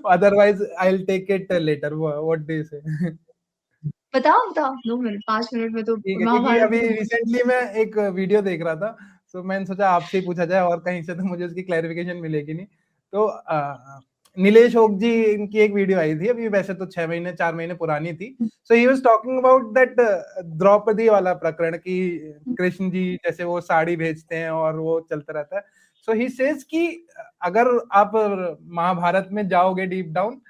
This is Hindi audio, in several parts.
Otherwise, I'll take it later. What do you say? बताओ 2 मिनट 5 मिनट में तो ठीक है, क्योंकि महाभारत अभी रिसेंटली मैं एक वीडियो देख रहा था, तो मैंने सोचा आपसे ही पूछा जाए, और कहीं से तो मुझे उसकी क्लैरिफिकेशन मिलेगी नहीं। तो नीलेश ओक जी, इनकी एक वीडियो आई थी अभी, वैसे तो 6 महीने 4 महीने पुरानी थी। So he was talking about that Draupadi वाला प्रकरण, कि कृष्ण जी जैसे वो साड़ी भेजते हैं और वो चलता रहता है। सो ही सेज कि अगर आप महाभारत में जाओगे deep down,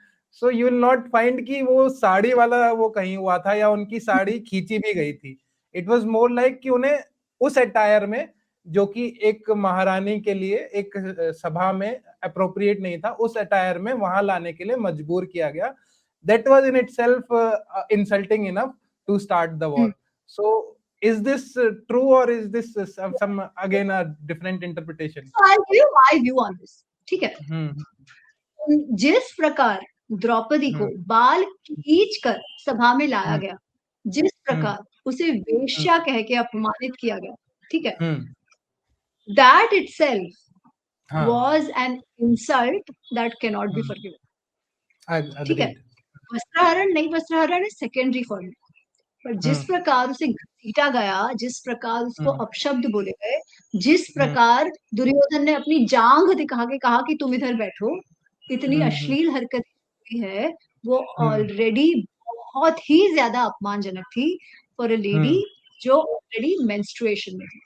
so you will not find कि वो साड़ी वाला वो कहीं हुआ था या उनकी साड़ी खींची भी गई थी। इट वाज मोर लाइक कि उन्हें उस अटायर में, जो कि एक महारानी के लिए एक सभा में अप्रोप्रिएट नहीं था, उस अटायर में वहां लाने के लिए मजबूर किया गया। That was in itself insulting enough to start the war. So is this true, or is this some again a different interpretation? So I'll give you my view on this. ठीक है, जिस प्रकार द्रौपदी को बाल खींच कर सभा में लाया गया, जिस प्रकार उसे वेश्या कह के अपमानित किया गया, ठीक है, that itself was an insult that cannot be forgiven. ठीक है, वस्त्रहरण नहीं, वस्त्रहरण इज सेकेंडरी फॉर्म, पर जिस प्रकार उसे घसीटा गया, जिस प्रकार उसको अपशब्द बोले गए, जिस प्रकार दुर्योधन ने अपनी जांघ दिखा के कहा कि तुम इधर बैठो, इतनी अश्लील हरकत हुई है, वो ऑलरेडी बहुत ही ज्यादा अपमानजनक थी फॉर अ लेडी जो ऑलरेडी मेंस्ट्रुएशन में थी।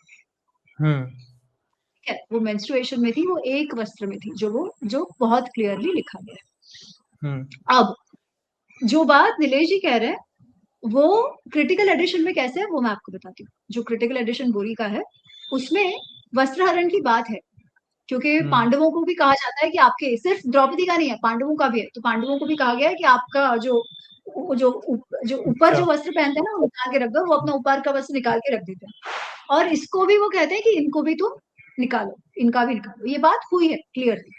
ठीक है, वो मेंस्ट्रुएशन में थी, वो एक वस्त्र में थी, जो बहुत क्लियरली लिखा गया। अब जो बात नीलेश जी कह रहे हैं, वो क्रिटिकल एडिशन में कैसे है वो मैं आपको बताती हूँ। जो क्रिटिकल एडिशन बोरी का है, उसमें वस्त्रहरण की बात है, क्योंकि पांडवों को भी कहा जाता है कि आपके, सिर्फ द्रौपदी का नहीं है, पांडवों का भी है, तो पांडवों को भी कहा गया है कि आपका जो ऊपर जो वस्त्र पहनते हैं ना, वो निकाल के रख दो, वो अपना ऊपर का वस्त्र निकाल के रख देते हैं। और इसको भी वो कहते हैं कि इनको भी तुम निकालो, इनका भी निकालो। ये बात हुई है क्लियरली।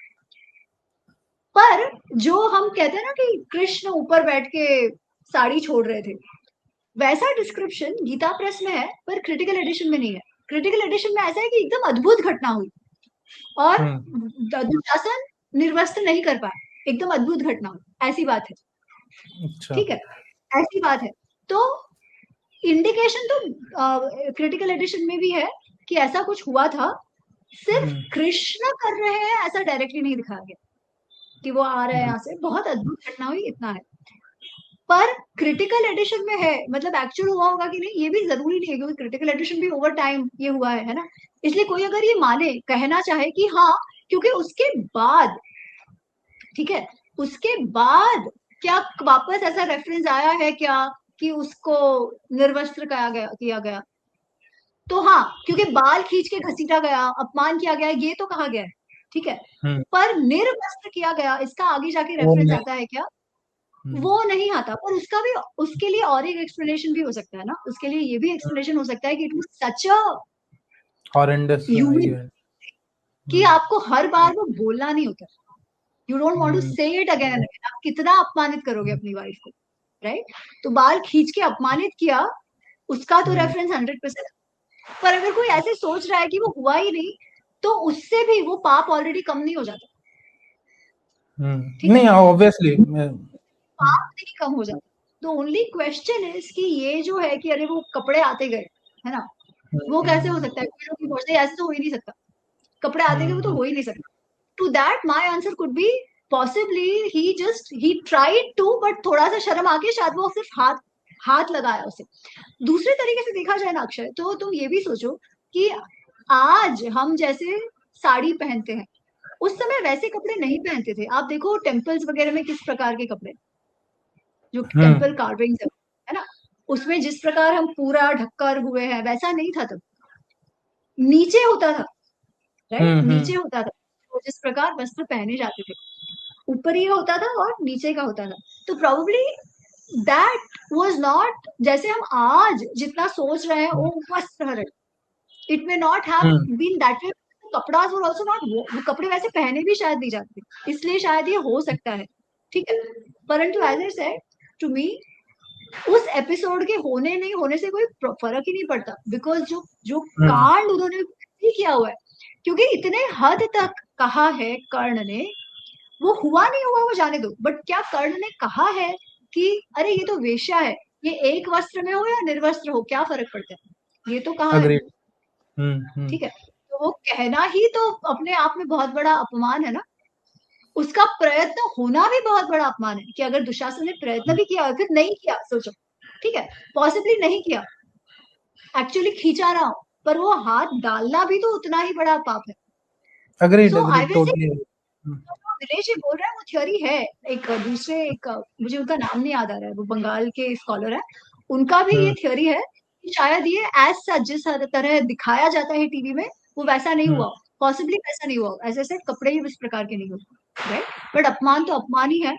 पर जो हम कहते हैं ना कि कृष्ण ऊपर बैठ के साड़ी छोड़ रहे थे, वैसा डिस्क्रिप्शन गीता प्रेस में है, पर क्रिटिकल एडिशन में नहीं है। क्रिटिकल एडिशन में ऐसा है कि एकदम अद्भुत घटना हुई और दुशासन निर्वस्त्र नहीं कर पाए, एकदम अद्भुत घटना हुई, ऐसी बात है। ठीक है, ऐसी बात है। तो इंडिकेशन तो क्रिटिकल एडिशन में भी है कि ऐसा कुछ हुआ था, सिर्फ कृष्ण कर रहे हैं ऐसा डायरेक्टली नहीं दिखाया गया कि वो आ रहे हैं यहाँ से, बहुत अद्भुत घटना हुई, इतना है। पर क्रिटिकल एडिशन में है, मतलब एक्चुअल हुआ होगा कि नहीं ये भी जरूरी नहीं है, क्योंकि क्रिटिकल एडिशन भी ओवर टाइम ये हुआ है ना। इसलिए कोई अगर ये माने, कहना चाहे कि हाँ, क्योंकि उसके बाद, ठीक है, उसके बाद क्या वापस ऐसा रेफरेंस आया है क्या कि उसको निर्वस्त्र किया गया? तो हाँ, क्योंकि बाल खींच के घसीटा गया, अपमान किया गया, ये तो कहा गया है, ठीक है, पर निर्वस्त्र किया गया, इसका आगे जाके रेफरेंस आता है क्या? वो नहीं आता। पर उसका भी, उसके लिए और एक एक्सप्लेनेशन भी हो सकता है ना, उसके लिए ये भी एक्सप्लेनेशन हो सकता है कि it was such a horrendous कि आपको हर बार वो बोलना नहीं होता, यू डोंट वांट टू से इट अगेन एंड अगेन। आप कितना अपमानित करोगे अपनी वाइफ को, राइट? तो बाल खींच के अपमानित किया, उसका तो रेफरेंस 100%। पर अगर कोई ऐसे सोच रहा है कि वो हुआ ही नहीं, तो उससे भी वो पाप ऑलरेडी कम नहीं हो जाता। नहीं, ऑब्वियसली पाप नहीं कम हो जाता। तो ओनली क्वेश्चन इज कि ये जो है कि अरे वो कपड़े आते गए, है ना, वो कैसे हो सकता है? कोई लोग सोचते हैं ऐसे तो हो ही नहीं सकता, कपड़े आते गए, वो तो हो ही नहीं सकता। To that my answer could be possibly he tried to, but थोड़ा सा शर्म आके शायद वो सिर्फ हाथ लगाया उसे। दूसरे तरीके से देखा जाए ना अक्षय, तो तुम ये भी सोचो कि आज हम जैसे साड़ी पहनते हैं, उस समय वैसे कपड़े नहीं पहनते थे। आप देखो टेम्पल्स वगैरह में किस प्रकार के कपड़े, जो टेम्पल कार्विंग है ना, उसमें जिस प्रकार हम पूरा ढककर हुए हैं, वैसा नहीं था तब। नीचे होता था, राइट, नीचे होता था, तो जिस प्रकार वस्त्र पहने जाते थे, ऊपर ही होता था और नीचे का होता था। तो प्रोबेबली दैट वाज नॉट जैसे हम आज जितना सोच रहे हैं ओ वस्त्रहरण, it may not have been that way. कपड़ा वर आल्सो नॉट, वो कपड़े वैसे पहने भी शायद नहीं जाते, इसलिए शायद ये हो सकता है, ठीक है। परंतु as I said, to me उस एपिसोड के होने नहीं होने से कोई फर्क ही नहीं पड़ता, बिकॉज जो कांड उन्होंने किया हुआ है, क्योंकि इतने हद तक कहा है कर्ण ने, वो हुआ नहीं हुआ वो जाने दो, बट क्या कर्ण ने कहा है कि अरे ये तो वेश्या है, ये एक वस्त्र में हो या निर्वस्त्र हो क्या फर्क पड़ता है, ये तो कहा है। अग्रीड। ठीक है, तो वो कहना ही तो अपने आप में बहुत बड़ा अपमान है ना, उसका प्रयत्न होना भी बहुत बड़ा अपमान है कि अगर दुशासन ने प्रयत्न भी किया और फिर नहीं किया, सोचो, ठीक है, पॉसिबली नहीं किया, एक्चुअली खींचा रहा हो, पर वो हाथ डालना भी तो उतना ही बड़ा पाप है। Agreed so I agreed will say totally. Dinesh ji बोल रहे हैं वो थियोरी है, एक दूसरे एक मुझे उनका नाम नहीं याद आ रहा है, वो बंगाल के स्कॉलर है, उनका भी ये थियोरी है कि शायद ये एज सच जिस तरह दिखाया जाता है टीवी में वो वैसा नहीं हुआ, पॉसिबली वैसा नहीं हुआ, ऐसे ऐसे कपड़े ही इस प्रकार के नहीं हुए, राइट, बट अपमान तो अपमान ही है,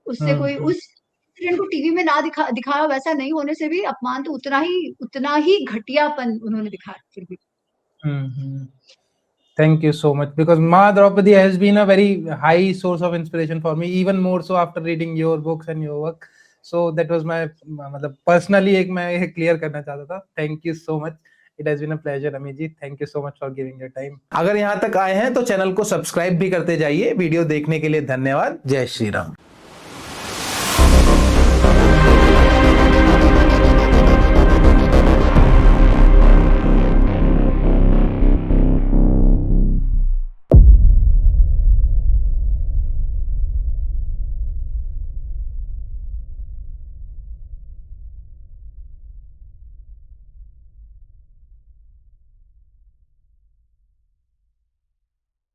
उससे कोई उस इंसिडेंट को टीवी में ना दिखाया वैसा नहीं होने से भी अपमान तो उतना ही घटियापन उन्होंने दिखाया फिर भी। Thank you so much, because Ma Draupadi has been a very high source of inspiration for me, even more so after reading your books and your work. So that was my मतलब personally एक मैं ये clear करना चाहता था. Thank you so much. It has been a pleasure, Ami ji. Thank you so much for giving your time. अगर यहाँ तक आए हैं तो चैनल को सब्सक्राइब भी करते जाइए। वीडियो देखने के लिए धन्यवाद। जय श्री राम।